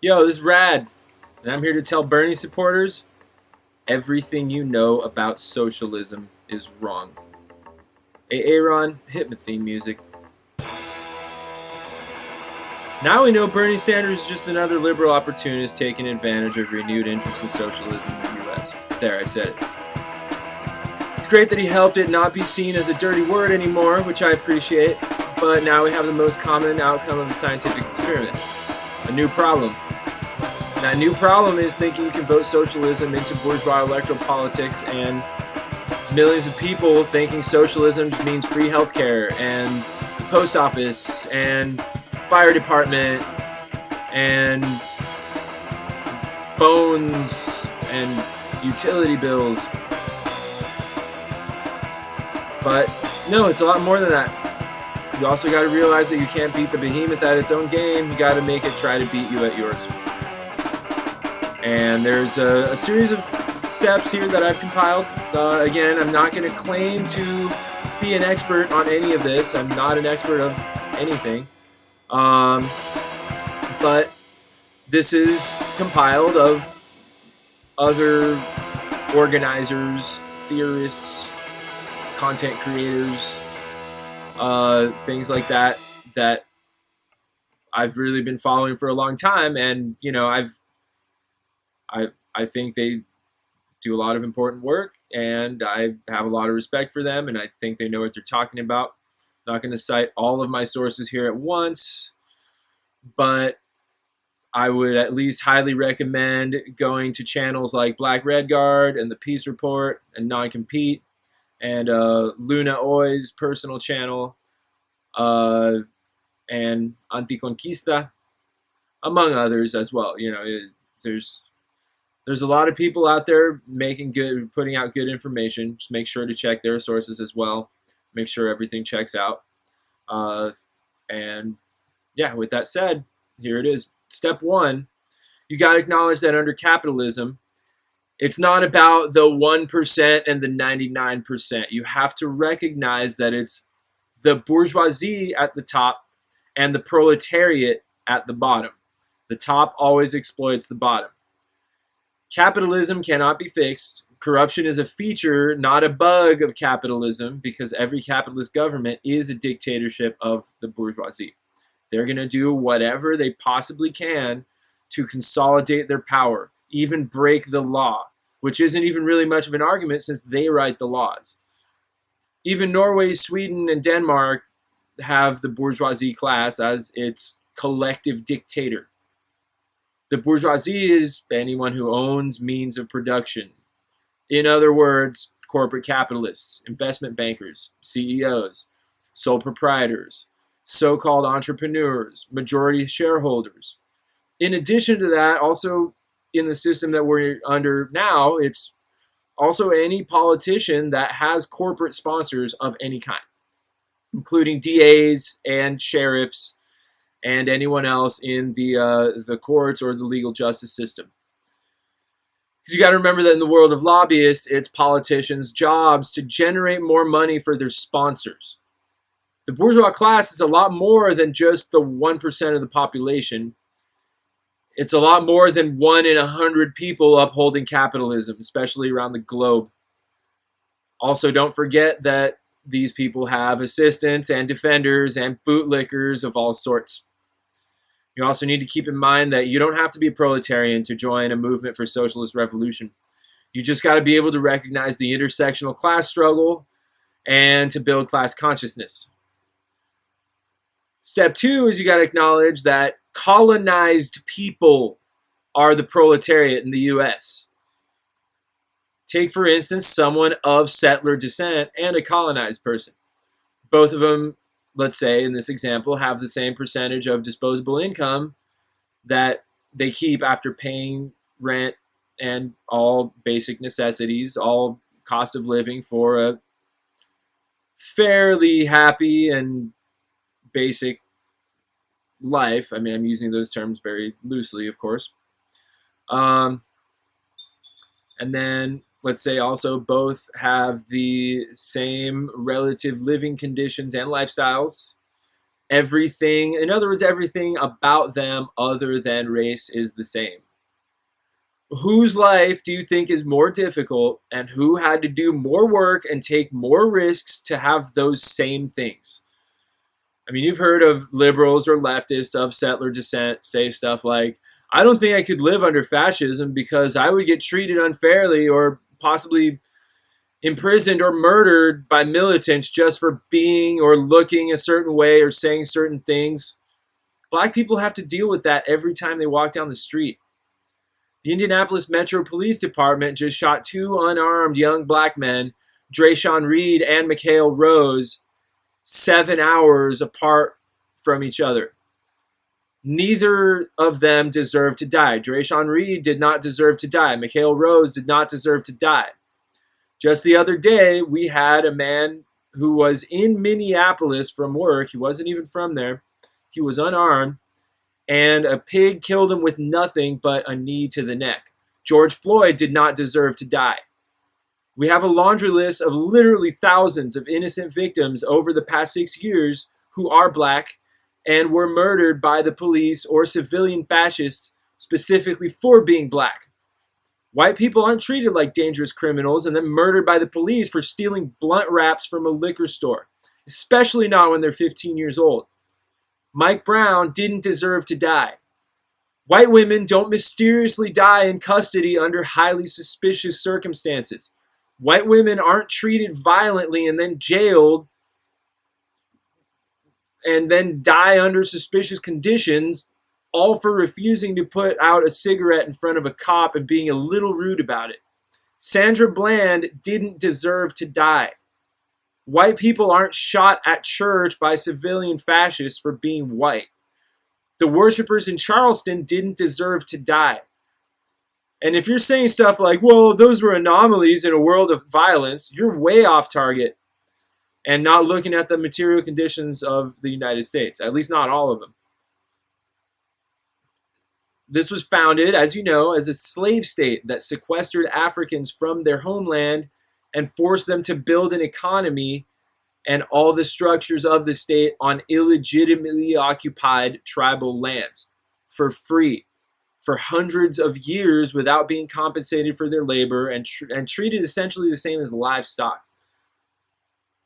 Yo, this is Radd, and I'm here to tell Bernie supporters everything you know about socialism is wrong. Hey, Aaron, hit my theme music. Now we know Bernie Sanders is just another liberal opportunist taking advantage of renewed interest in socialism in the U.S. There, I said it. It's great that he helped it not be seen as a dirty word anymore, which I appreciate, but now we have the most common outcome of the scientific experiment. A new problem. That new problem is thinking you can vote socialism into bourgeois electoral politics, and millions of people thinking socialism just means free healthcare and the post office and fire department and phones and utility bills. But no, it's a lot more than that. You also got to realize that you can't beat the behemoth at its own game. You got to make it try to beat you at yours. And there's a series of steps here that I've compiled. Again, I'm not going to claim to be an expert on any of this. I'm not an expert of anything. But this is compiled of other organizers, theorists, content creators, things like that I've really been following for a long time. And, you know, I think they do a lot of important work, and I have a lot of respect for them, and I think they know what they're talking about. I'm not going to cite all of my sources here at once, but I would at least highly recommend going to channels like Black Red Guard and the Peace Report and Non-Compete and Luna Oi's personal channel and Anticonquista, among others as well. You know, there's a lot of people out there putting out good information. Just make sure to check their sources as well. Make sure everything checks out. And yeah, with that said, here it is. Step one, you got to acknowledge that under capitalism, it's not about the 1% and the 99%. You have to recognize that it's the bourgeoisie at the top and the proletariat at the bottom. The top always exploits the bottom. Capitalism cannot be fixed. Corruption is a feature, not a bug of capitalism, because every capitalist government is a dictatorship of the bourgeoisie. They're going to do whatever they possibly can to consolidate their power, even break the law, which isn't even really much of an argument since they write the laws. Even Norway, Sweden, and Denmark have the bourgeoisie class as its collective dictator. The bourgeoisie is anyone who owns means of production. In other words, corporate capitalists, investment bankers, CEOs, sole proprietors, so-called entrepreneurs, majority shareholders. In addition to that, also in the system that we're under now, it's also any politician that has corporate sponsors of any kind, including DAs and sheriffs and anyone else in the courts or the legal justice system. Because you got to remember that in the world of lobbyists, it's politicians' jobs to generate more money for their sponsors. The bourgeois class is a lot more than just the 1% of the population. It's a lot more than 1 in 100 people upholding capitalism, especially around the globe. Also, don't forget that these people have assistants and defenders and bootlickers of all sorts. You also need to keep in mind that you don't have to be a proletarian to join a movement for socialist revolution. You just got to be able to recognize the intersectional class struggle and to build class consciousness. Step two is you got to acknowledge that colonized people are the proletariat in the U.S. Take, for instance, someone of settler descent and a colonized person. Both of them, let's say, in this example, have the same percentage of disposable income that they keep after paying rent and all basic necessities, all cost of living for a fairly happy and basic life. I mean, I'm using those terms very loosely, of course. And then let's say also both have the same relative living conditions and lifestyles Everything, in other words, everything about them other than race is the same. Whose life do you think is more difficult, and who had to do more work and take more risks to have those same things? I mean, you've heard of liberals or leftists of settler descent say stuff like, I don't think I could live under fascism because I would get treated unfairly or possibly imprisoned or murdered by militants just for being or looking a certain way or saying certain things. Black people have to deal with that every time they walk down the street. The Indianapolis Metro Police Department just shot two unarmed young black men, Drayshawn Reed and Mikhail Rose, 7 hours apart from each other. Neither of them deserved to die. Drayshawn Reed did not deserve to die. Mikhail Rose did not deserve to die. Just the other day, we had a man who was in Minneapolis from work. He wasn't even from there. He was unarmed, and a pig killed him with nothing but a knee to the neck. George Floyd did not deserve to die. We have a laundry list of literally thousands of innocent victims over the past 6 years who are black and were murdered by the police or civilian fascists specifically for being black. White people aren't treated like dangerous criminals and then murdered by the police for stealing blunt wraps from a liquor store, especially not when they're 15 years old. Mike Brown didn't deserve to die. White women don't mysteriously die in custody under highly suspicious circumstances. White women aren't treated violently and then jailed and then die under suspicious conditions, all for refusing to put out a cigarette in front of a cop and being a little rude about it. Sandra Bland didn't deserve to die. White people aren't shot at church by civilian fascists for being white. The worshipers in Charleston didn't deserve to die. And if you're saying stuff like, well, those were anomalies in a world of violence, you're way off target and not looking at the material conditions of the United States, at least not all of them. This was founded, as you know, as a slave state that sequestered Africans from their homeland and forced them to build an economy and all the structures of the state on illegitimately occupied tribal lands for free for hundreds of years without being compensated for their labor and treated essentially the same as livestock.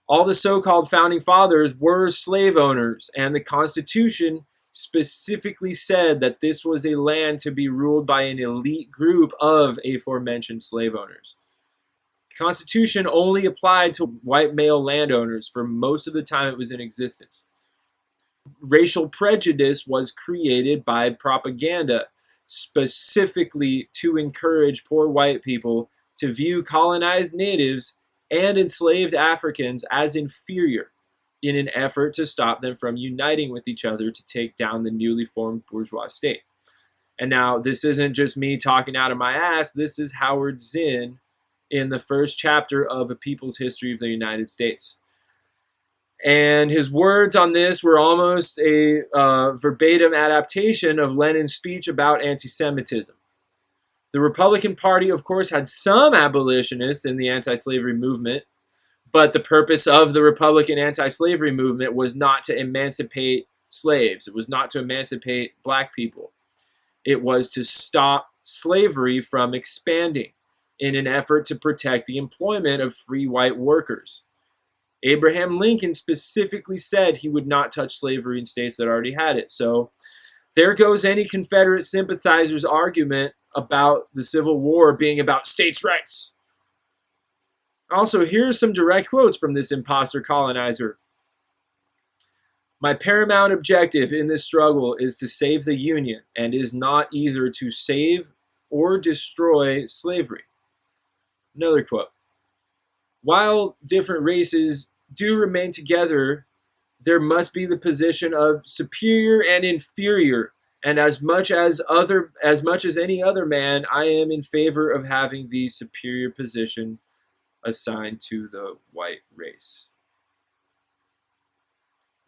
All the so-called founding fathers were slave owners, and the Constitution specifically said that this was a land to be ruled by an elite group of aforementioned slave owners. The Constitution only applied to white male landowners for most of the time it was in existence. Racial prejudice was created by propaganda, specifically to encourage poor white people to view colonized natives and enslaved Africans as inferior in an effort to stop them from uniting with each other to take down the newly formed bourgeois state. And now, this isn't just me talking out of my ass. This is Howard Zinn in the first chapter of A People's History of the United States. And his words on this were almost a verbatim adaptation of Lenin's speech about anti-Semitism. The Republican Party, of course, had some abolitionists in the anti-slavery movement, but the purpose of the Republican anti-slavery movement was not to emancipate slaves. It was not to emancipate black people. It was to stop slavery from expanding in an effort to protect the employment of free white workers. Abraham Lincoln specifically said he would not touch slavery in states that already had it. So there goes any Confederate sympathizer's argument about the Civil War being about states' rights. Also, here are some direct quotes from this imposter colonizer. My paramount objective in this struggle is to save the Union and is not either to save or destroy slavery. Another quote. While different races do remain together, there must be the position of superior and inferior, and as much as any other man, I am in favor of having the superior position assigned to the white race.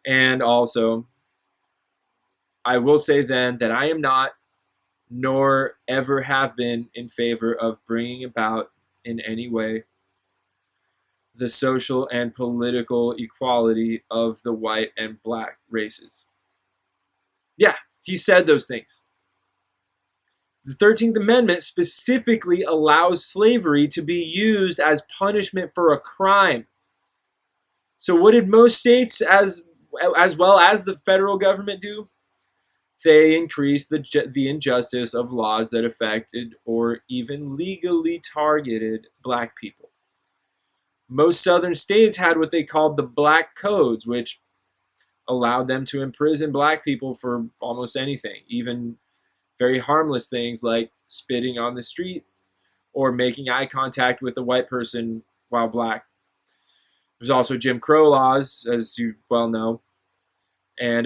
And also, I will say then that I am not, nor ever have been, in favor of bringing about in any way the social and political equality of the white and black races. Yeah, he said those things. The 13th Amendment specifically allows slavery to be used as punishment for a crime. So what did most states, as well as the federal government, do? They increased the injustice of laws that affected or even legally targeted black people. Most southern states had what they called the black codes, which allowed them to imprison black people for almost anything, even very harmless things like spitting on the street or making eye contact with a white person while black. There's also Jim Crow laws, as you well know. And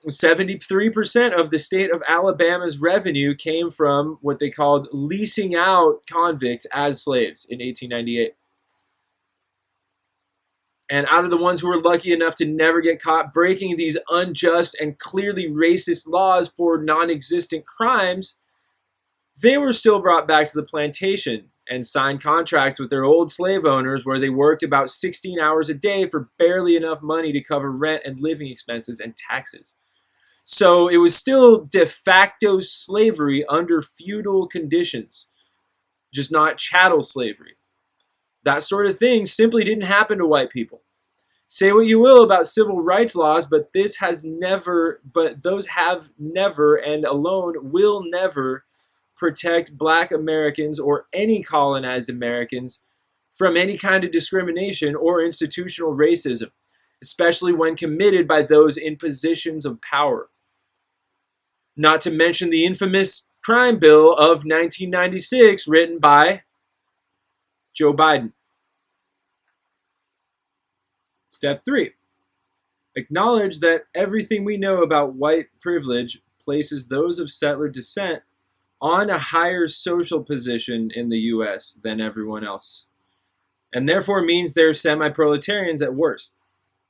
73% of the state of Alabama's revenue came from what they called leasing out convicts as slaves in 1898. And out of the ones who were lucky enough to never get caught breaking these unjust and clearly racist laws for non-existent crimes, they were still brought back to the plantation and signed contracts with their old slave owners where they worked about 16 hours a day for barely enough money to cover rent and living expenses and taxes. So it was still de facto slavery under feudal conditions, just not chattel slavery. That sort of thing simply didn't happen to white people. Say what you will about civil rights laws, but those have never and alone will never protect black Americans or any colonized Americans from any kind of discrimination or institutional racism, especially when committed by those in positions of power. Not to mention the infamous crime bill of 1996 written by Joe Biden. Step 3. Acknowledge that everything we know about white privilege places those of settler descent on a higher social position in the U.S. than everyone else, and therefore means they're semi-proletarians at worst.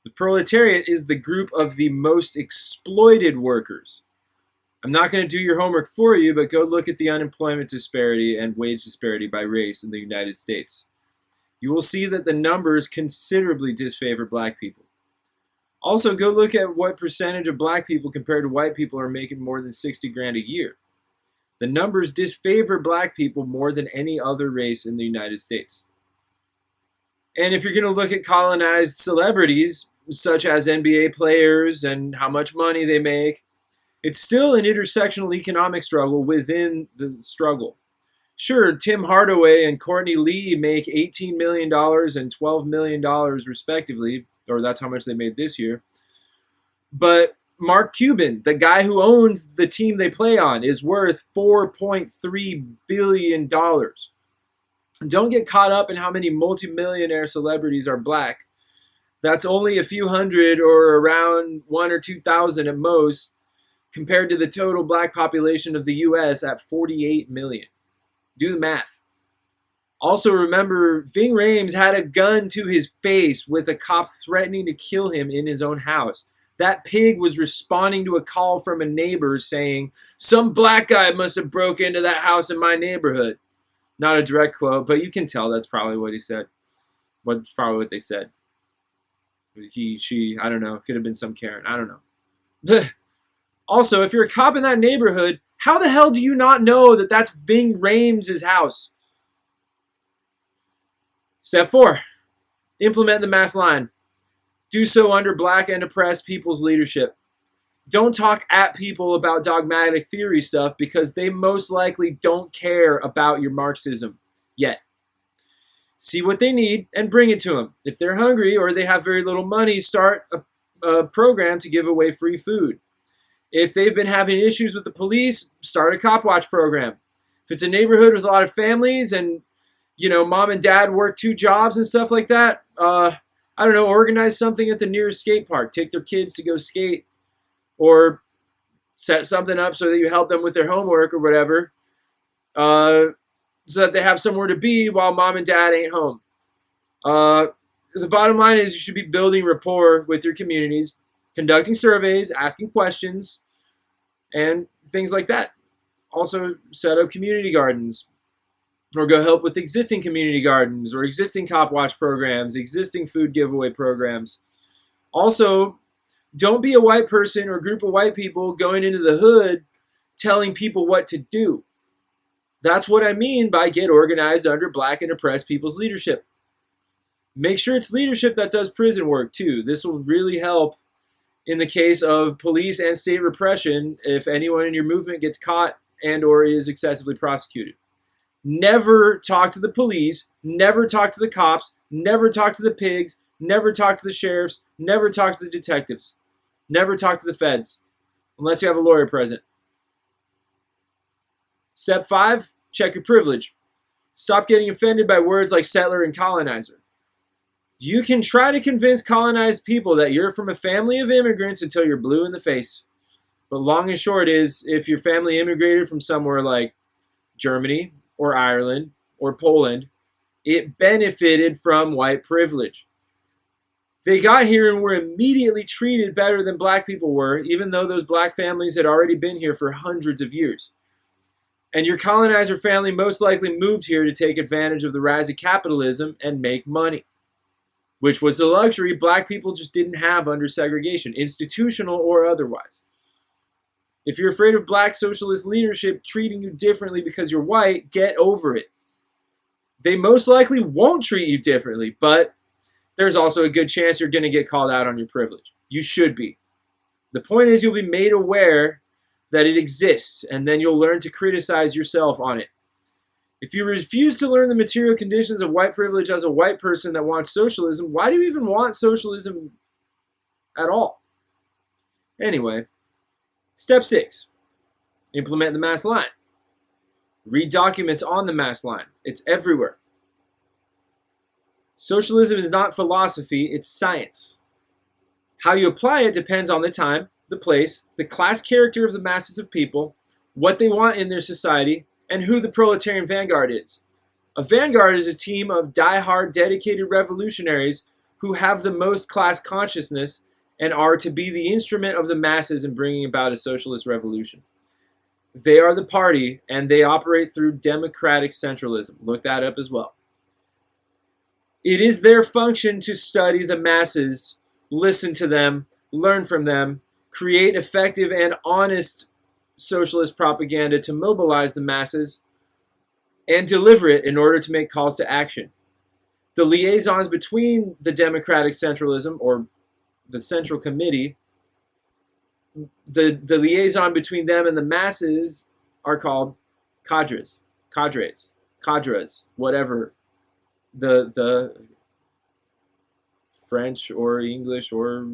The proletariat is the group of the most exploited workers. I'm not going to do your homework for you, but go look at the unemployment disparity and wage disparity by race in the United States. You will see that the numbers considerably disfavor black people. Also, go look at what percentage of black people compared to white people are making more than 60 grand a year. The numbers disfavor black people more than any other race in the United States. And if you're going to look at colonized celebrities, such as NBA players and how much money they make, it's still an intersectional economic struggle within the struggle. Sure, Tim Hardaway and Courtney Lee make $18 million and $12 million respectively, or that's how much they made this year. But Mark Cuban, the guy who owns the team they play on, is worth $4.3 billion. Don't get caught up in how many multimillionaire celebrities are black. That's only a few hundred or around 1,000 or 2,000 at most, compared to the total black population of the U.S. at 48 million. Do the math. Also remember, Ving Rhames had a gun to his face with a cop threatening to kill him in his own house. That pig was responding to a call from a neighbor saying, "Some black guy must have broke into that house in my neighborhood." Not a direct quote, but you can tell that's probably what he said. That's probably what they said. He, she, I don't know. Could have been some Karen. I don't know. Also, if you're a cop in that neighborhood, how the hell do you not know that that's Ving Rhames' house? Step 4. Implement the mass line. Do so under black and oppressed people's leadership. Don't talk at people about dogmatic theory stuff because they most likely don't care about your Marxism yet. See what they need and bring it to them. If they're hungry or they have very little money, start a program to give away free food. If they've been having issues with the police, start a cop watch program. If it's a neighborhood with a lot of families and, mom and dad work 2 jobs and stuff like that, I don't know, organize something at the nearest skate park. Take their kids to go skate or set something up so that you help them with their homework or whatever so that they have somewhere to be while mom and dad ain't home. The bottom line is you should be building rapport with your communities, conducting surveys, asking questions, and things like that. Also, set up community gardens. or go help with existing community gardens or existing cop watch programs, existing food giveaway programs. Also, don't be a white person or group of white people going into the hood telling people what to do. That's what I mean by get organized under black and oppressed people's leadership. Make sure it's leadership that does prison work too. This will really help in the case of police and state repression if anyone in your movement gets caught and or is excessively prosecuted. Never talk to the police, never talk to the cops, never talk to the pigs, never talk to the sheriffs, never talk to the detectives, never talk to the feds, unless you have a lawyer present. Step 5, check your privilege. Stop getting offended by words like settler and colonizer. You can try to convince colonized people that you're from a family of immigrants until you're blue in the face. But long and short is, if your family immigrated from somewhere like Germany or Ireland or Poland, it benefited from white privilege. They got here and were immediately treated better than black people were, even though those black families had already been here for hundreds of years. And your colonizer family most likely moved here to take advantage of the rise of capitalism and make money, which was a luxury black people just didn't have under segregation, institutional or otherwise. If you're afraid of black socialist leadership treating you differently because you're white, get over it. They most likely won't treat you differently, but there's also a good chance you're going to get called out on your privilege. You should be. The point is you'll be made aware that it exists, and then you'll learn to criticize yourself on it. If you refuse to learn the material conditions of white privilege as a white person that wants socialism, why do you even want socialism at all? Anyway, step 6, implement the mass line. Read documents on the mass line. It's everywhere. Socialism is not philosophy, it's science. How you apply it depends on the time, the place, the class character of the masses of people, what they want in their society, and who the proletarian vanguard is. A vanguard is a team of die-hard, dedicated revolutionaries who have the most class consciousness and are to be the instrument of the masses in bringing about a socialist revolution. They are the party, and they operate through democratic centralism. Look that up as well. It is their function to study the masses, listen to them, learn from them, create effective and honest socialist propaganda to mobilize the masses, and deliver it in order to make calls to action. The liaisons between the democratic centralism, or the Central Committee, the liaison between them and the masses are called cadres, whatever the French or English or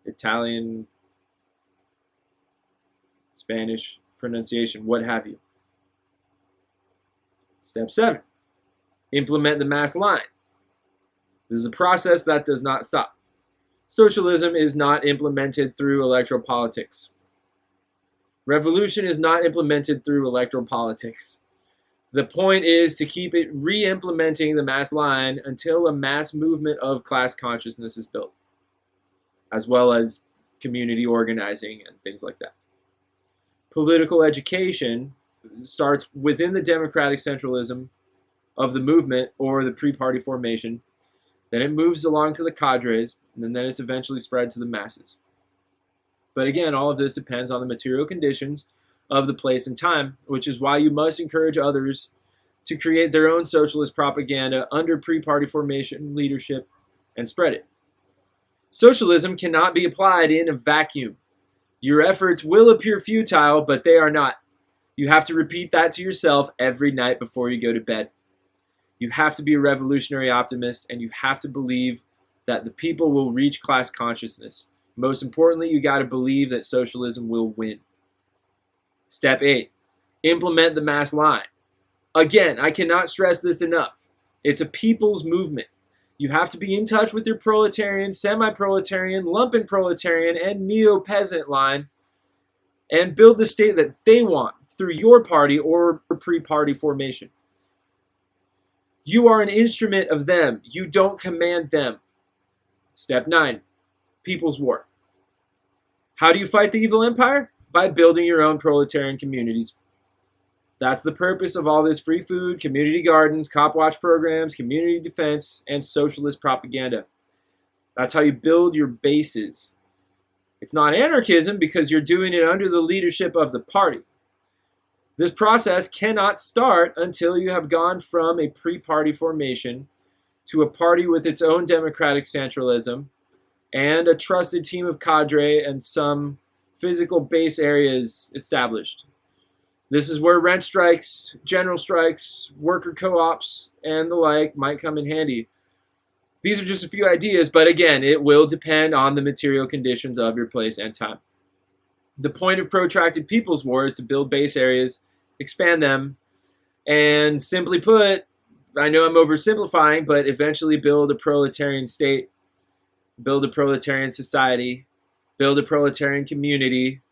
Italian, Spanish pronunciation, what have you. Step 7, implement the mass line. This is a process that does not stop. Socialism is not implemented through electoral politics. Revolution is not implemented through electoral politics. The point is to keep it re-implementing the mass line until a mass movement of class consciousness is built, as well as community organizing and things like that. Political education starts within the democratic centralism of the movement or the pre-party formation. Then it moves along to the cadres, and then it's eventually spread to the masses. But again, all of this depends on the material conditions of the place and time, which is why you must encourage others to create their own socialist propaganda under pre-party formation leadership and spread it. Socialism cannot be applied in a vacuum. Your efforts will appear futile, but they are not. You have to repeat that to yourself every night before you go to bed. You have to be a revolutionary optimist, and you have to believe that the people will reach class consciousness. Most importantly, you got to believe that socialism will win. Step 8, implement the mass line. Again, I cannot stress this enough. It's a people's movement. You have to be in touch with your proletarian, semi-proletarian, lumpen proletarian, and neo-peasant line and build the state that they want through your party or pre-party formation. You are an instrument of them. You don't command them. Step 9, People's War. How do you fight the evil empire? By building your own proletarian communities. That's the purpose of all this free food, community gardens, cop watch programs, community defense, and socialist propaganda. That's how you build your bases. It's not anarchism because you're doing it under the leadership of the party. This process cannot start until you have gone from a pre-party formation to a party with its own democratic centralism and a trusted team of cadre and some physical base areas established. This is where rent strikes, general strikes, worker co-ops, and the like might come in handy. These are just a few ideas, but again, it will depend on the material conditions of your place and time. The point of protracted people's war is to build base areas, expand them, and simply put, I know I'm oversimplifying, but eventually build a proletarian state, build a proletarian society, build a proletarian community,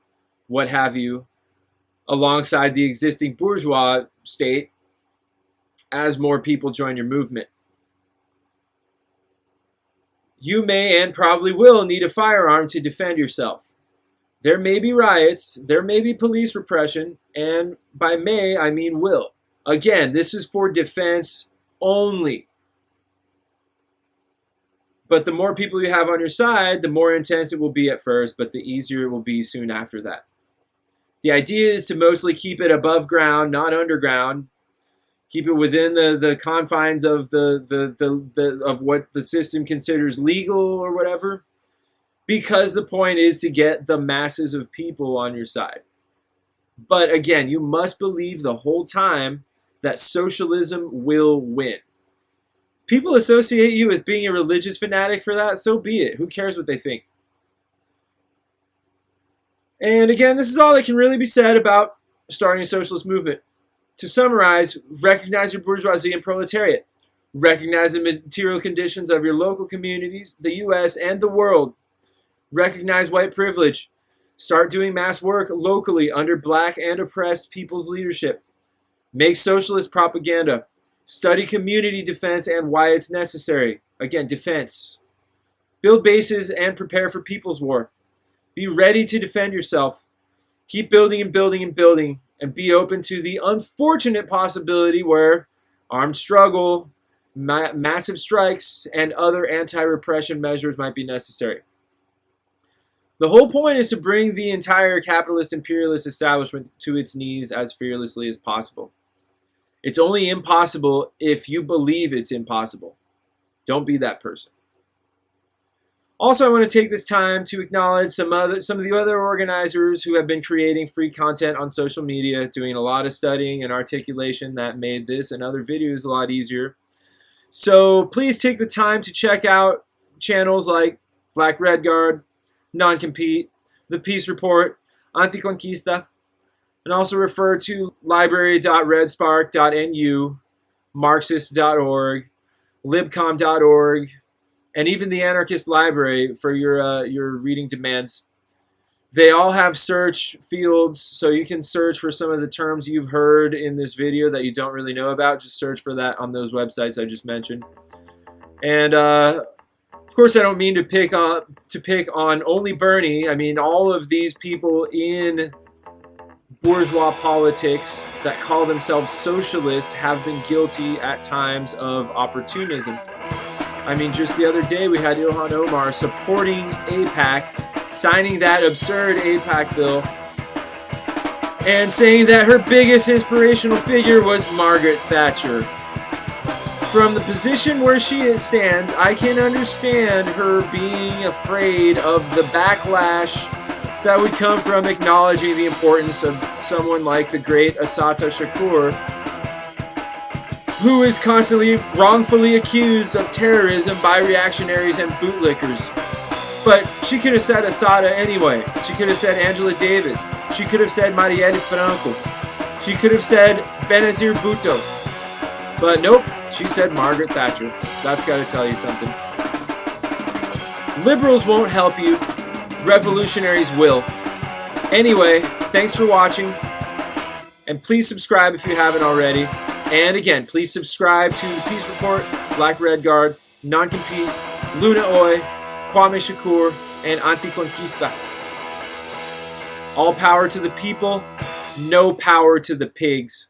what have you, alongside the existing bourgeois state as more people join your movement. You may and probably will need a firearm to defend yourself. There may be riots, there may be police repression, and by may, I mean will. Again, this is for defense only. But the more people you have on your side, the more intense it will be at first, but the easier it will be soon after that. The idea is to mostly keep it above ground, not underground. Keep it within the confines of of what the system considers legal or whatever. Because the point is to get the masses of people on your side. But again, you must believe the whole time that socialism will win. People associate you with being a religious fanatic for that, so be it. Who cares what they think? And again, this is all that can really be said about starting a socialist movement. To summarize, recognize your bourgeoisie and proletariat. Recognize the material conditions of your local communities, the U.S., and the world. Recognize white privilege. Start doing mass work locally under black and oppressed people's leadership. Make socialist propaganda. Study community defense and why it's necessary. Again, defense. Build bases and prepare for people's war. Be ready to defend yourself. Keep building and building and building, and be open to the unfortunate possibility where armed struggle, massive strikes, and other anti-repression measures might be necessary. The whole point is to bring the entire capitalist imperialist establishment to its knees as fearlessly as possible. It's only impossible if you believe it's impossible. Don't be that person. Also, I want to take this time to acknowledge some of the other organizers who have been creating free content on social media, doing a lot of studying and articulation that made this and other videos a lot easier. So please take the time to check out channels like Black Red Guard, Non-Compete, The Peace Report, Anticonquista, and also refer to library.redspark.nu, marxist.org, libcom.org, and even the Anarchist Library for your reading demands. They all have search fields, so you can search for some of the terms you've heard in this video that you don't really know about. Just search for that on those websites I just mentioned. And of course, I don't mean to pick on only Bernie. I mean all of these people in bourgeois politics that call themselves socialists have been guilty at times of opportunism. I mean, just the other day we had Ilhan Omar supporting AIPAC, signing that absurd AIPAC bill, and saying that her biggest inspirational figure was Margaret Thatcher. From the position where she stands, I can understand her being afraid of the backlash that would come from acknowledging the importance of someone like the great Assata Shakur, who is constantly wrongfully accused of terrorism by reactionaries and bootlickers. But she could have said Assata anyway. She could have said Angela Davis. She could have said Marielle Franco. She could have said Benazir Bhutto. But nope, she said Margaret Thatcher. That's got to tell you something. Liberals won't help you. Revolutionaries will. Anyway, thanks for watching. And please subscribe if you haven't already. And again, please subscribe to The Peace Report, Black Red Guard, Non-Compete, Luna Oy, Kwame Shakur, and Anticonquista. All power to the people, no power to the pigs.